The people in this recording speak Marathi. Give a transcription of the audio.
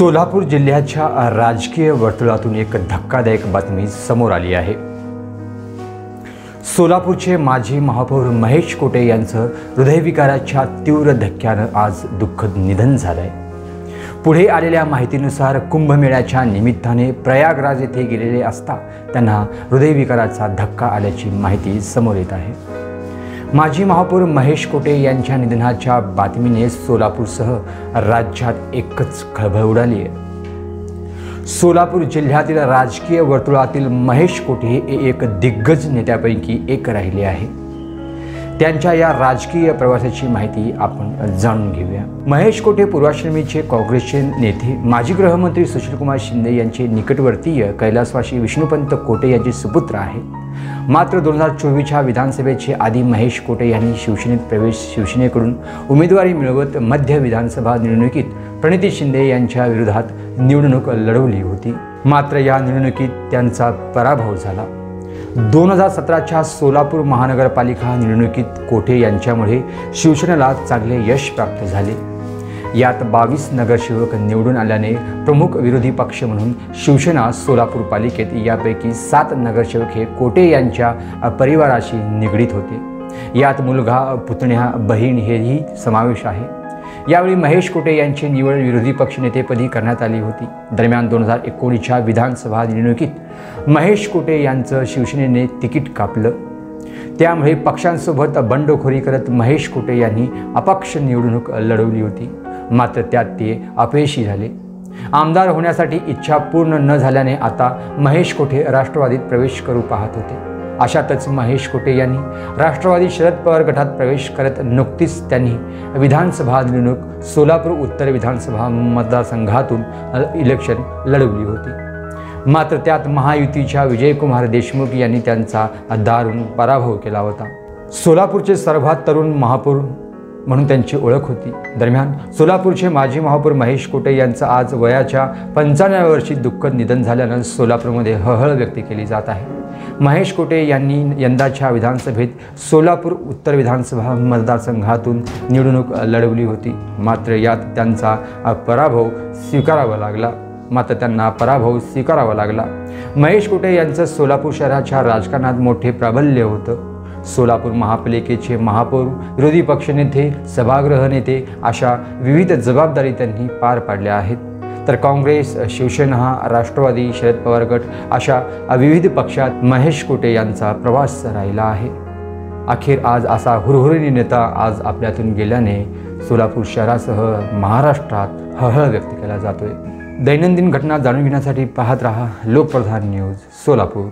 सोलापूर जिल्ह्याच्या राजकीय वर्तुळातून एक धक्कादायक बातमी समोर आली आहे। सोलापूरचे माजी महापौर महेश कोटे यांचं हृदयविकाराच्या तीव्र धक्क्यानं आज दुःखद निधन झालंय। पुढे आलेल्या माहितीनुसार कुंभमेळ्याच्या निमित्ताने प्रयागराज येथे गेलेले असता त्यांना हृदयविकाराचा धक्का आल्याची माहिती समोर येत आहे। माजी महापौर महेश कोटे यांच्या निधनाच्या बातमीने सोलापूरसह राज्यात एकच खळबळ उडाली आहे। सोलापूर जिल्ह्यातील राजकीय वर्तुळातील महेश कोटे हे एक दिग्गज नेत्यापैकी एक राहिले आहे। त्यांच्या या राजकीय प्रवासाची माहिती आपण जाणून घेऊया। महेश कोटे पूर्वाश्रमीचे काँग्रेसचे नेते माजी गृहमंत्री सुशीलकुमार शिंदे यांचे निकटवर्तीय कैलासवासी विष्णुपंत कोटे यांचे सुपुत्र आहेत। मात्र 2024च्या विधानसभेचे आधी महेश कोटे यांनी शिवसेनेकडून उमेदवारी मिळवत मध्य विधानसभा निवडणुकीत प्रणिती शिंदे यांच्या विरोधात निवडणूक लढवली होती। मात्र या निवडणुकीत त्यांचा पराभव झाला। 2017च्या सोलापूर महानगरपालिका निवडणुकीत कोटे यांच्यामुळे शिवसेनेला चांगले यश प्राप्त झाले। यात 22 नगरसेवक निवडून आल्याने प्रमुख विरोधी पक्ष म्हणून शिवसेना सोलापूर पालिकेत यापैकी 7 नगरसेवक हे कोटे यांच्या परिवाराशी निगडीत होते। यात मुलगा, पुतण्या, बहीण हेही समावेश आहे। यावेळी महेश कोटे यांची निवड विरोधी पक्षनेतेपदी करण्यात आली होती। दरम्यान 2019च्या विधानसभा निवडणुकीत महेश कोटे यांचं शिवसेनेने तिकीट कापलं। त्यामुळे पक्षांसोबत बंडखोरी करत महेश कोटे यांनी अपक्ष निवडणूक लढवली होती। मात्र त्यात ते अपयशी झाले। आमदार होण्यासाठी इच्छा पूर्ण न झाल्याने आता महेश कोटे राष्ट्रवादीत प्रवेश करू पाहत होते। अशातच महेश कोटे यांनी राष्ट्रवादी शरद पवार गटात प्रवेश करत नुकतीच त्यांनी विधानसभा निवडणूक सोलापूर उत्तर विधानसभा मतदारसंघातून इलेक्शन लढवली होती। मात्र त्यात महायुतीच्या विजयकुमार देशमुख यांनी त्यांचा दारुण पराभव केला होता। सोलापूरचे सर्वात तरुण महापौर म्हणून त्यांची ओळख होती। दरम्यान सोलापूरचे माजी महापौर महेश कोटे यांचं आज वयाच्या 95व्या वर्षी दुःखद निधन झाल्यानं सोलापूरमध्ये हळहळ व्यक्त केली जात आहे। महेश कोटे यांनी यंदाच्या विधानसभेत सोलापूर उत्तर विधानसभा मतदारसंघातून निवडणूक लढवली होती। मात्र यात त्यांचा पराभव स्वीकारावा लागला। महेश कोटे यांचं सोलापूर शहराच्या राजकारणात मोठे प्राबल्य होतं। सोलापूर महापालिकेचे महापौर, विरोधी पक्षनेते, सभागृह नेते अशा विविध जबाबदारी त्यांनी पार पाडल्या आहेत। तर काँग्रेस, शिवसेना, राष्ट्रवादी, शरद पवार गट अशा विविध पक्षात महेश कोटे यांचा प्रवास राहिला आहे। अखेर आज असा हुरहुरी नेता आज आपल्यातून गेल्याने सोलापूर शहरासह महाराष्ट्रात हळहळ व्यक्त केला जातोय। दैनंदिन घटना जाणून घेण्यासाठी पाहत रहा लोकप्रधान न्यूज सोलापूर।